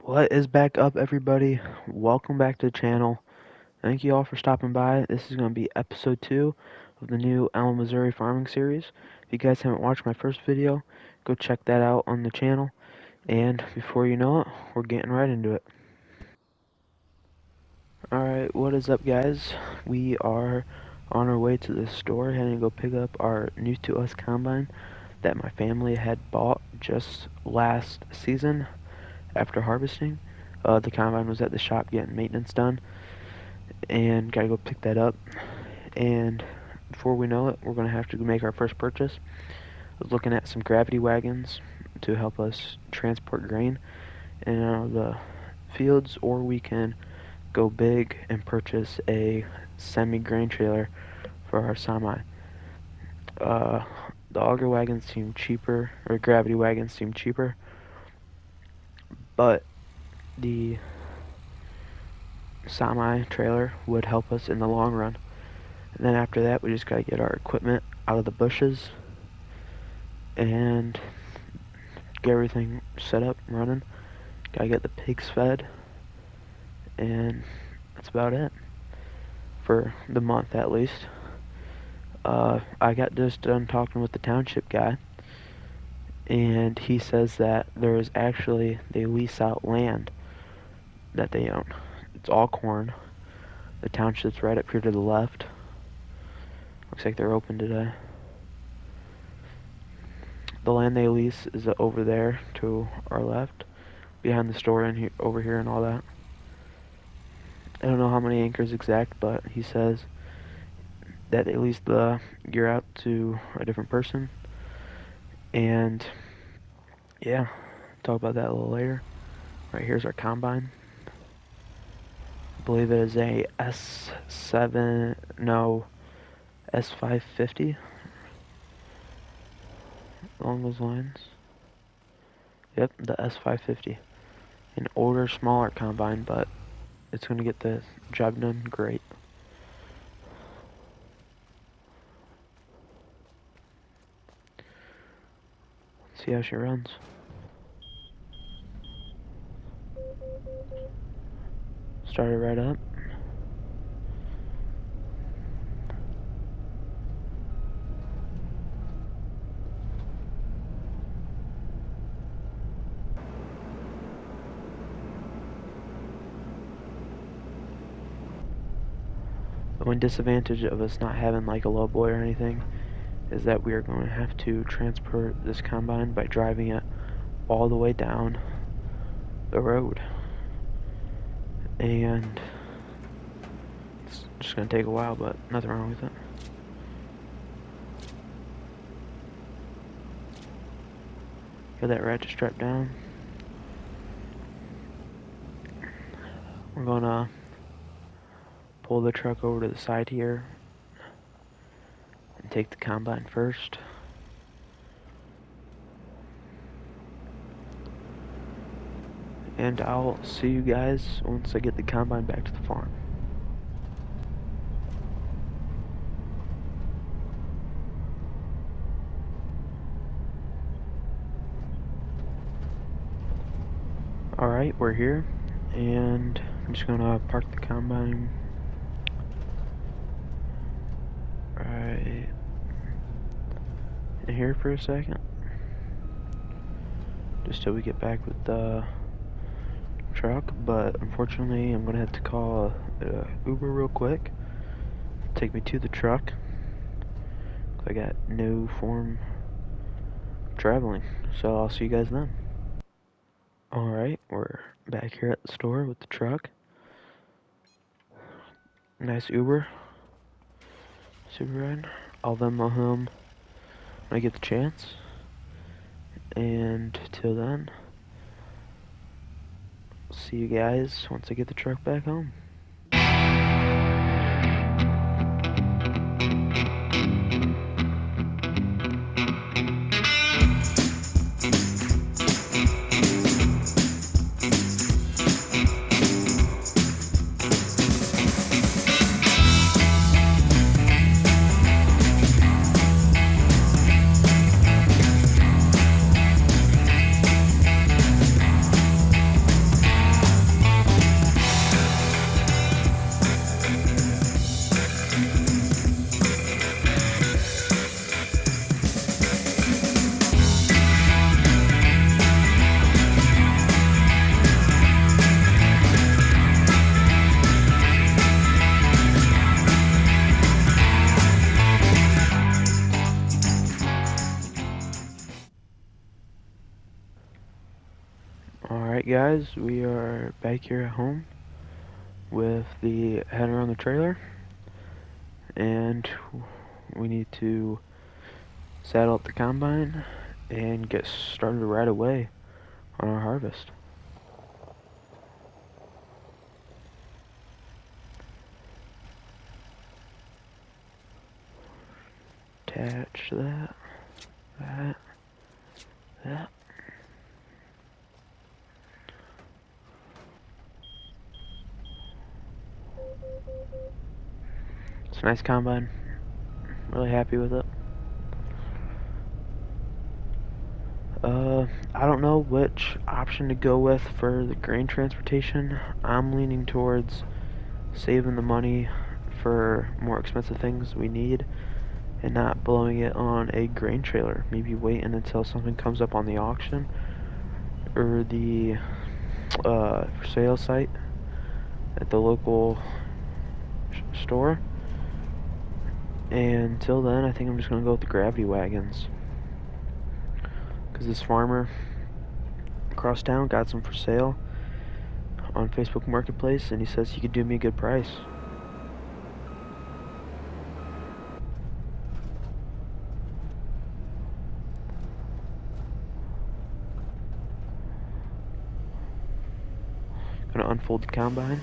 What is back up, everybody? Welcome back to the channel. Thank you all for stopping by. This is going to be episode 2 of the new Alma, Missouri farming series. If you guys haven't watched my first video, go check that out on the channel. And before you know it, we're getting right into it. Alright, what is up, guys? We are on our way to the store, heading to go pick up our new to us combine that my family had bought just last season after harvesting. The combine was at the shop getting maintenance done, and gotta go pick that up. And before we know it, we're gonna have to make our first purchase. I was looking at some gravity wagons to help us transport grain in the fields, or we can go big and purchase a semi-grain trailer for our semi. The auger wagons seem cheaper, or gravity wagons seem cheaper, but the semi trailer would help us in the long run. And then after that, we just gotta get our equipment out of the bushes and get everything set up and running. Gotta get the pigs fed, and that's about it for the month, at least. I got just done talking with the township guy, and he says that they lease out land that they own. It's all corn. The township's right up here to the left. Looks like they're open today. The land they lease is over there to our left, behind the store and over here and all that. I don't know how many acres exact, but he says that they lease the gear out to a different person. And yeah, talk about that a little later. Right here's our combine. I believe it is a S550, along those lines. Yep, the S550. An older, smaller combine, but it's going to get the job done great. Let's see how she runs. Started right up. The one disadvantage of us not having like a lowboy or anything is that we are going to have to transport this combine by driving it all the way down the road. And it's just going to take a while, but nothing wrong with it. Get that ratchet strap down. We're going to pull the truck over to the side here and take the combine first. And I'll see you guys once I get the combine back to the farm. Alright, we're here, and I'm just gonna park the combine right in here for a second, just till we get back with the truck. But unfortunately, I'm gonna have to call Uber real quick, take me to the truck, 'cause I got no form of traveling. So I'll see you guys then. Alright, we're back here at the store with the truck. Nice Uber. Super ride. I'll Venmo him when I get the chance. And till then, see you guys once I get the truck back home. guys, we are back here at home with the header on the trailer, and we need to saddle up the combine and get started right away on our harvest. Attach that, that. It's a nice combine. Really happy with it. I don't know which option to go with for the grain transportation. I'm leaning towards saving the money for more expensive things we need and not blowing it on a grain trailer. Maybe waiting until something comes up on the auction or the for sale site at the local store. And until then, I think I'm just gonna go with the gravity wagons. Because this farmer across town got some for sale on Facebook Marketplace, and he says he could do me a good price. Gonna unfold the combine.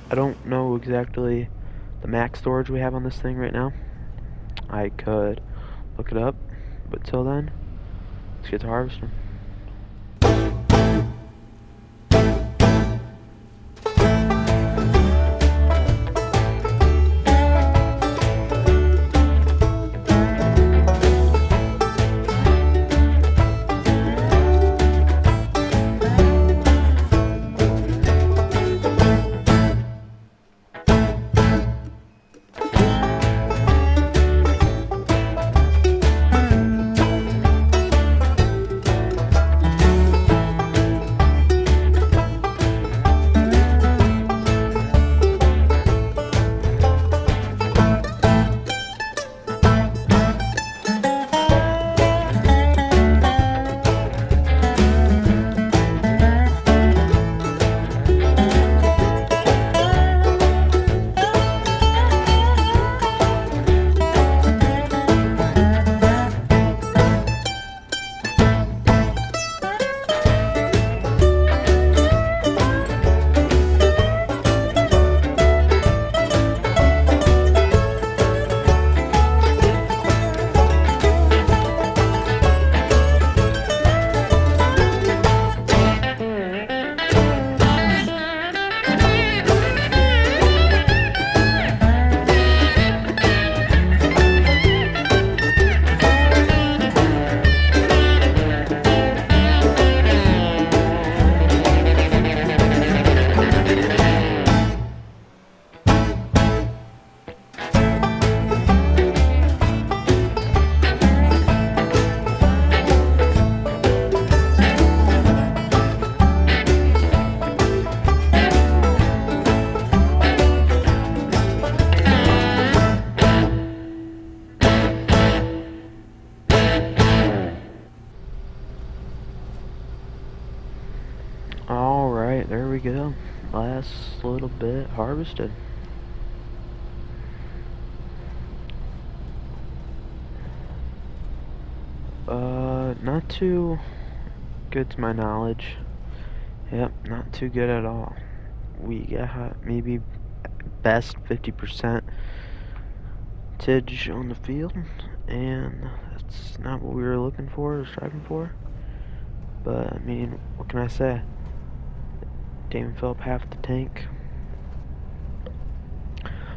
I don't know exactly the max storage we have on this thing right now. I could look it up, but till then, let's get to harvesting. Alright, there we go. Last little bit harvested. Not too good to my knowledge. Yep, not too good at all. We got maybe best 50% tidge on the field, and that's not what we were looking for or striving for. But I mean, what can I say? Didn't fill up half the tank.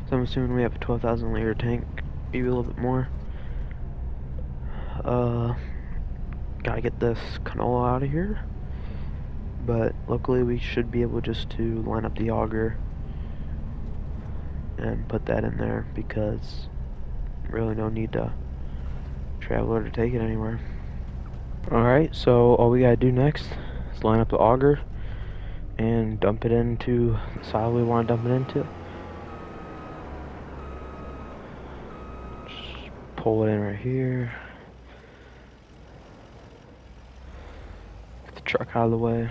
So I'm assuming we have a 12,000 liter tank, maybe a little bit more. Gotta get this canola out of here. But luckily we should be able just to line up the auger and put that in there because really no need to travel or to take it anywhere. Alright, so all we gotta do next is line up the auger and dump it into the soil we want to dump it into. Just pull it in right here. truck out of the way.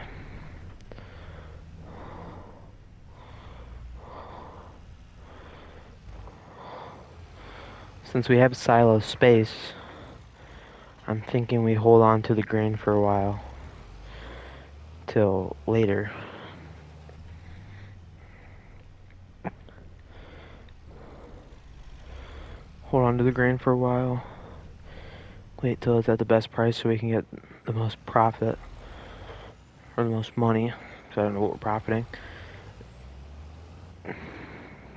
Since we have silo space, I'm thinking we hold on to the grain for a while. Till later. Hold on to the grain for a while. Wait till it's at the best price so we can get the most profit. Or the most money. Because I don't know what we're profiting.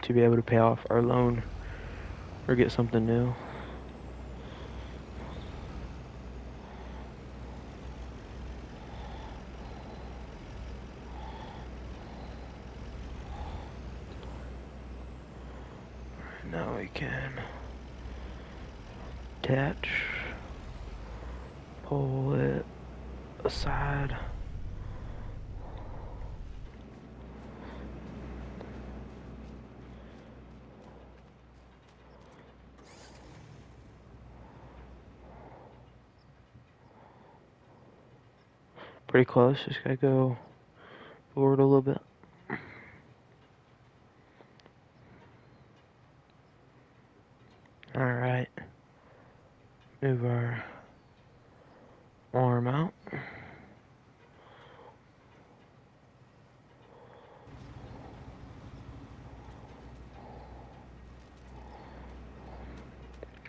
To be able to pay off our loan. Or get something new. Now we can attach, pull it aside. Pretty close, just gotta go forward a little bit. Alright. Move our arm out.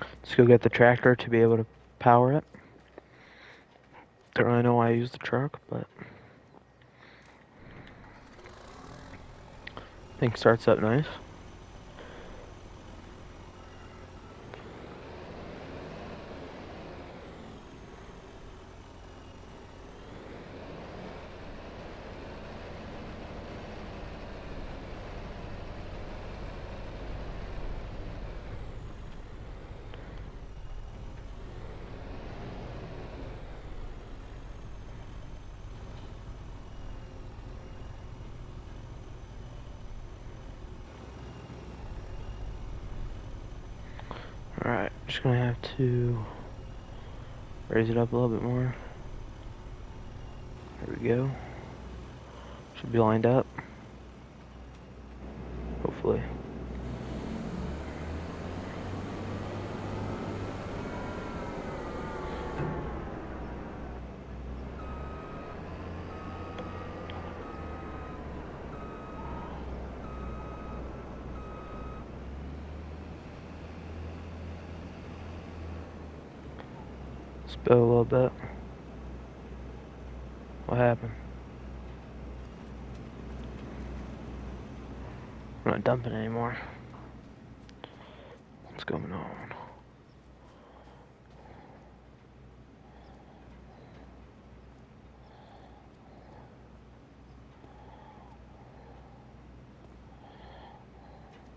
Let's go get the tractor to be able to power it. Don't really know why I use the truck, but I think starts up nice. Alright, just gonna have to raise it up a little bit more. There we go. Should be lined up. Hopefully. Spill a little bit. What happened? I'm not dumping anymore. What's going on?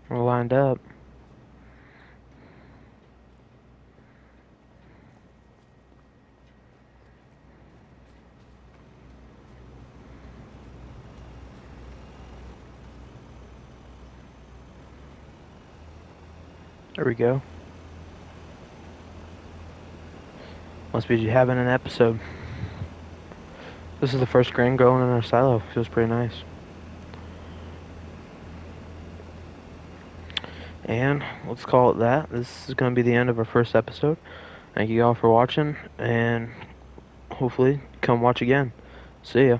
We're lined up. There we go. Must be having an episode. This is the first grain going in our silo. Feels pretty nice. And let's call it that. This is going to be the end of our first episode. Thank you all for watching, and hopefully come watch again. See ya.